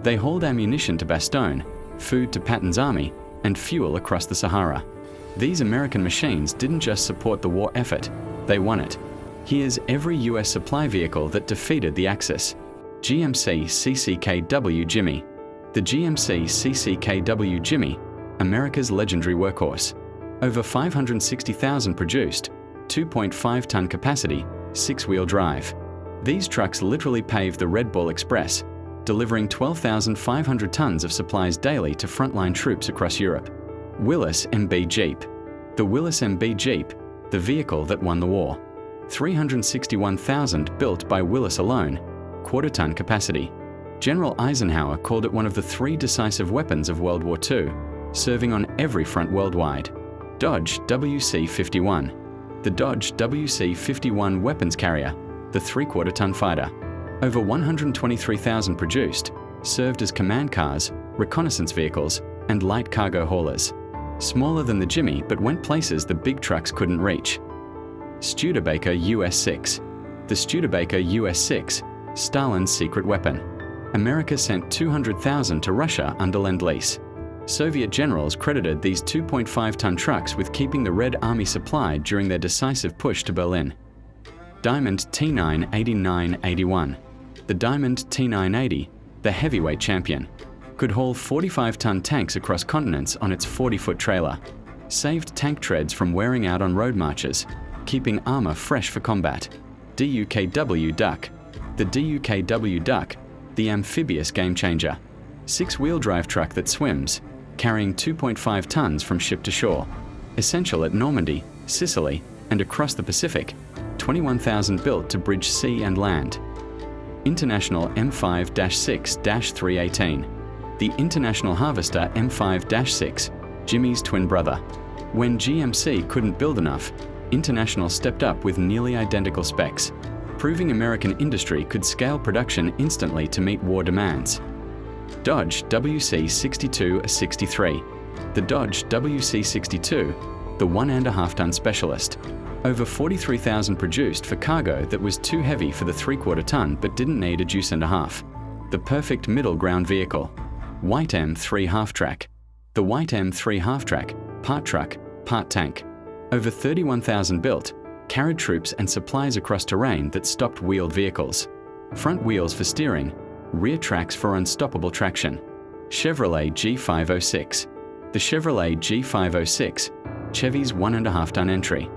They hauled ammunition to Bastogne, food to Patton's army, and fuel across the Sahara. These American machines didn't just support the war effort, they won it. Here's every US supply vehicle that defeated the Axis. GMC CCKW Jimmy. The GMC CCKW Jimmy, America's legendary workhorse. Over 560,000 produced, 2.5-ton capacity, 6-wheel drive. These trucks literally paved the Red Bull Express, delivering 12,500 tons of supplies daily to frontline troops across Europe. Willis MB Jeep. The Willis MB Jeep, the vehicle that won the war. 361,000 built by Willis alone, quarter-ton capacity. General Eisenhower called it one of the 3 decisive weapons of World War II, serving on every front worldwide. Dodge WC-51. The Dodge WC-51 weapons carrier, the 3/4-ton fighter. Over 123,000 produced, served as command cars, reconnaissance vehicles, and light cargo haulers. Smaller than the Jimmy, but went places the big trucks couldn't reach. Studebaker US-6. The Studebaker US-6, Stalin's secret weapon. America sent 200,000 to Russia under Lend-Lease. Soviet generals credited these 2.5-ton trucks with keeping the Red Army supplied during their decisive push to Berlin. Diamond T989-81. The Diamond T980, the heavyweight champion, could haul 45-ton tanks across continents on its 40-foot trailer. Saved tank treads from wearing out on road marches, keeping armor fresh for combat. DUKW Duck. The DUKW Duck, the amphibious game changer. 6-wheel drive truck that swims, carrying 2.5 tons from ship to shore. Essential at Normandy, Sicily, and across the Pacific. 21,000 built to bridge sea and land. International M5-6-318. The International Harvester M5-6, Jimmy's twin brother. When GMC couldn't build enough, International stepped up with nearly identical specs, proving American industry could scale production instantly to meet war demands. Dodge WC-62-63. The Dodge WC-62, the 1.5-ton specialist. Over 43,000 produced for cargo that was too heavy for the 3/4-ton but didn't need a deuce and a half. The perfect middle ground vehicle. White M3 half-track. The White M3 half-track, part truck, part tank. Over 31,000 built, carried troops and supplies across terrain that stopped wheeled vehicles. Front wheels for steering, rear tracks for unstoppable traction. Chevrolet G506. The Chevrolet G506, Chevy's 1.5-ton entry.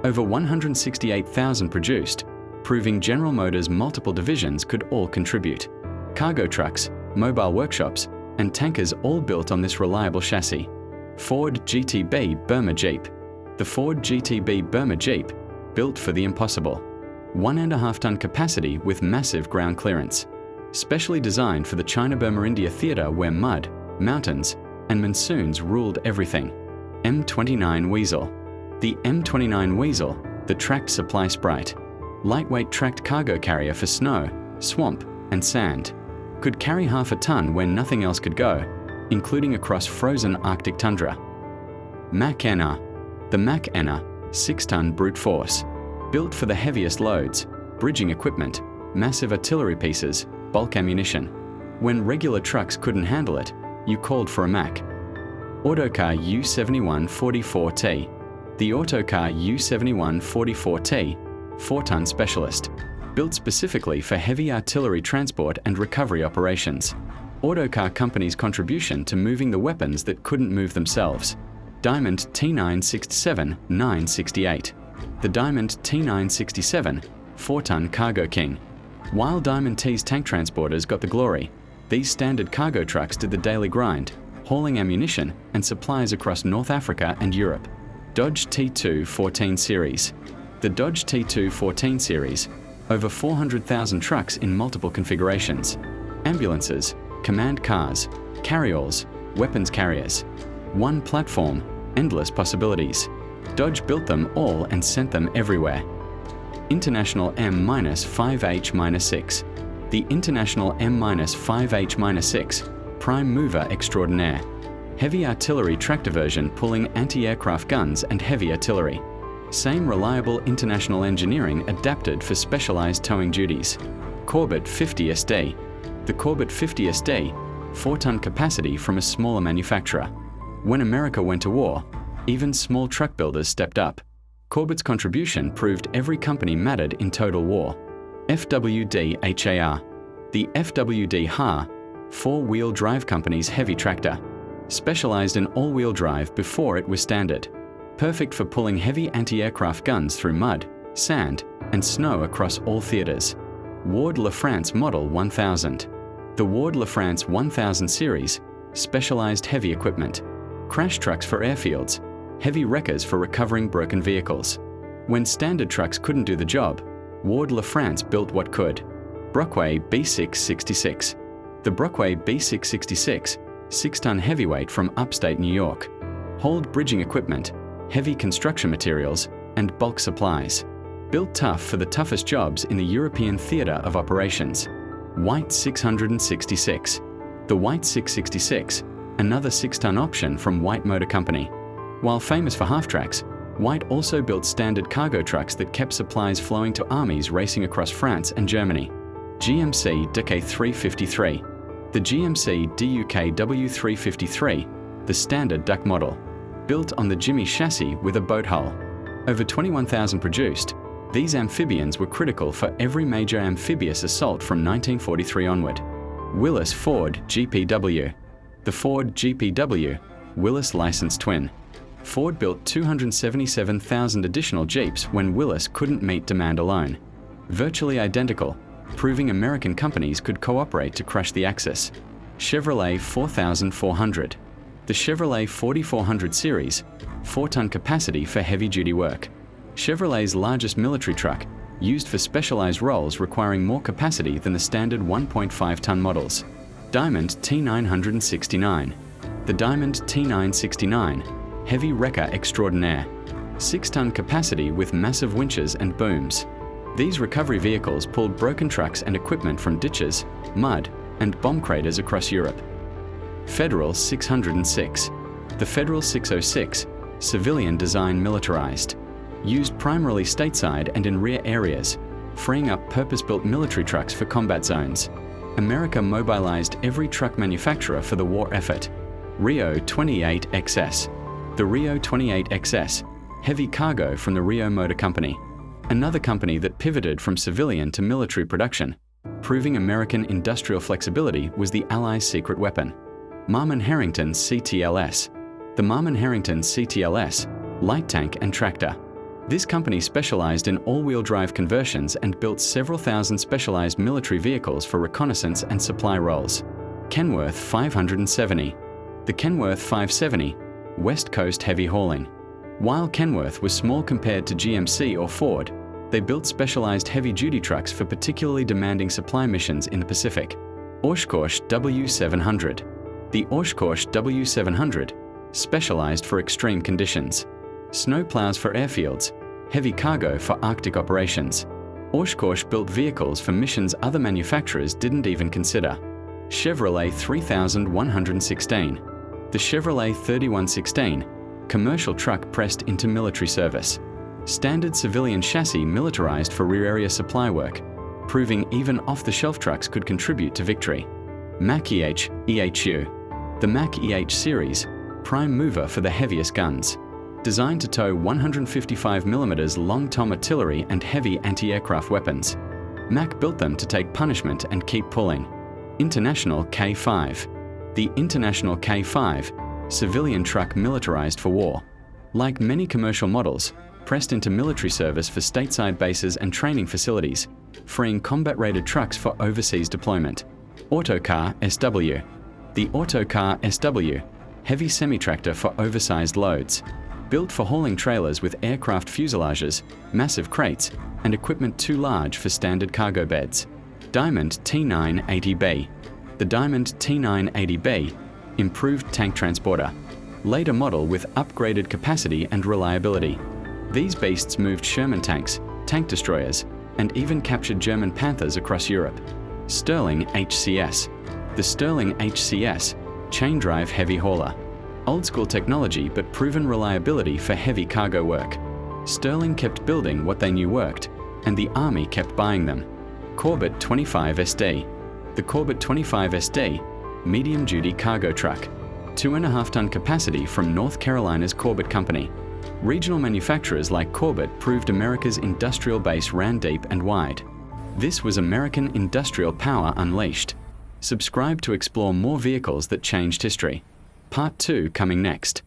Over 168,000 produced, proving General Motors' multiple divisions could all contribute. Cargo trucks, mobile workshops, and tankers all built on this reliable chassis. Ford GTB Burma Jeep. The Ford GTB Burma Jeep, built for the impossible. 1.5-ton capacity with massive ground clearance. Specially designed for the China-Burma-India theater where mud, mountains, and monsoons ruled everything. M29 Weasel. The M29 Weasel, the tracked supply sprite. Lightweight tracked cargo carrier for snow, swamp, and sand. Could carry half a ton where nothing else could go, including across frozen Arctic tundra. Mach-NR. The Mach-NR, 6-ton brute force. Built for the heaviest loads, bridging equipment, massive artillery pieces, bulk ammunition. When regular trucks couldn't handle it, you called for a Mach. Autocar U7144T. The Autocar U7144T, 4-ton specialist. Built specifically for heavy artillery transport and recovery operations. Autocar company's contribution to moving the weapons that couldn't move themselves. Diamond T967-968. The Diamond T967, 4-ton cargo king. While Diamond T's tank transporters got the glory, these standard cargo trucks did the daily grind, hauling ammunition and supplies across North Africa and Europe. Dodge T2 14 Series. The Dodge T2 14 Series, over 400,000 trucks in multiple configurations. Ambulances, command cars, carryalls, weapons carriers. One platform, endless possibilities. Dodge built them all and sent them everywhere. International M-5H-6. The International M-5H-6, prime mover extraordinaire. Heavy artillery tractor version pulling anti-aircraft guns and heavy artillery. Same reliable international engineering adapted for specialized towing duties. Corbett 50 SD. The Corbett 50 SD, 4-ton capacity from a smaller manufacturer. When America went to war, even small truck builders stepped up. Corbett's contribution proved every company mattered in total war. FWD-HAR. The FWD-HAR, four-wheel drive company's heavy tractor, specialized in all-wheel drive before it was standard. Perfect for pulling heavy anti-aircraft guns through mud, sand, and snow across all theaters. Ward-LaFrance Model 1000. The Ward-LaFrance 1000 series, specialized heavy equipment. Crash trucks for airfields, heavy wreckers for recovering broken vehicles. When standard trucks couldn't do the job, Ward-LaFrance built what could. Brockway B666. The Brockway B666, 6-ton heavyweight from upstate New York. Hold bridging equipment, heavy construction materials, and bulk supplies. Built tough for the toughest jobs in the European theater of operations. White 666. The White 666, another 6-ton option from White Motor Company. While famous for half-tracks, White also built standard cargo trucks that kept supplies flowing to armies racing across France and Germany. GMC DK353. The GMC DUKW353, the standard duck model. Built on the Jimmy chassis with a boat hull. Over 21,000 produced, these amphibians were critical for every major amphibious assault from 1943 onward. Willis Ford GPW. The Ford GPW, Willis licensed twin. Ford built 277,000 additional Jeeps when Willis couldn't meet demand alone. Virtually identical, proving American companies could cooperate to crush the Axis. Chevrolet 4400. The Chevrolet 4400 series, 4-ton capacity for heavy-duty work. Chevrolet's largest military truck, used for specialized roles requiring more capacity than the standard 1.5-ton models. Diamond T969. The Diamond T969, heavy wrecker extraordinaire. 6-ton capacity with massive winches and booms. These recovery vehicles pulled broken trucks and equipment from ditches, mud, and bomb craters across Europe. Federal 606. The Federal 606, civilian design militarized. Used primarily stateside and in rear areas, freeing up purpose-built military trucks for combat zones. America mobilized every truck manufacturer for the war effort. Rio 28XS. The Rio 28XS, heavy cargo from the Rio Motor Company. Another company that pivoted from civilian to military production, proving American industrial flexibility was the Allies' secret weapon. Marmon Harrington CTLS. The Marmon Harrington CTLS, light tank and tractor. This company specialized in all-wheel drive conversions and built several thousand specialized military vehicles for reconnaissance and supply roles. Kenworth 570. The Kenworth 570, West Coast heavy hauling. While Kenworth was small compared to GMC or Ford, they built specialized heavy-duty trucks for particularly demanding supply missions in the Pacific. Oshkosh W700. The Oshkosh W700, specialized for extreme conditions. Snowplows for airfields, heavy cargo for Arctic operations. Oshkosh built vehicles for missions other manufacturers didn't even consider. Chevrolet 3116. The Chevrolet 3116, commercial truck pressed into military service. Standard civilian chassis militarized for rear area supply work, proving even off-the-shelf trucks could contribute to victory. Mack EHU. The Mack EH series, prime mover for the heaviest guns. Designed to tow 155mm long tom artillery and heavy anti-aircraft weapons. Mack built them to take punishment and keep pulling. International K5. The International K5, civilian truck militarized for war. Like many commercial models, pressed into military service for stateside bases and training facilities, freeing combat-rated trucks for overseas deployment. Autocar SW. The Autocar SW, heavy semi-tractor for oversized loads. Built for hauling trailers with aircraft fuselages, massive crates, and equipment too large for standard cargo beds. Diamond T980B. The Diamond T980B, improved tank transporter. Later model with upgraded capacity and reliability. These beasts moved Sherman tanks, tank destroyers, and even captured German Panthers across Europe. Sterling HCS. The Sterling HCS, chain drive heavy hauler. Old school technology but proven reliability for heavy cargo work. Sterling kept building what they knew worked, and the Army kept buying them. Corbett 25SD. The Corbett 25SD, medium-duty cargo truck, 2.5-ton capacity from North Carolina's Corbett Company. Regional manufacturers like Corbett proved America's industrial base ran deep and wide. This was American industrial power unleashed. Subscribe to explore more vehicles that changed history. Part 2 coming next.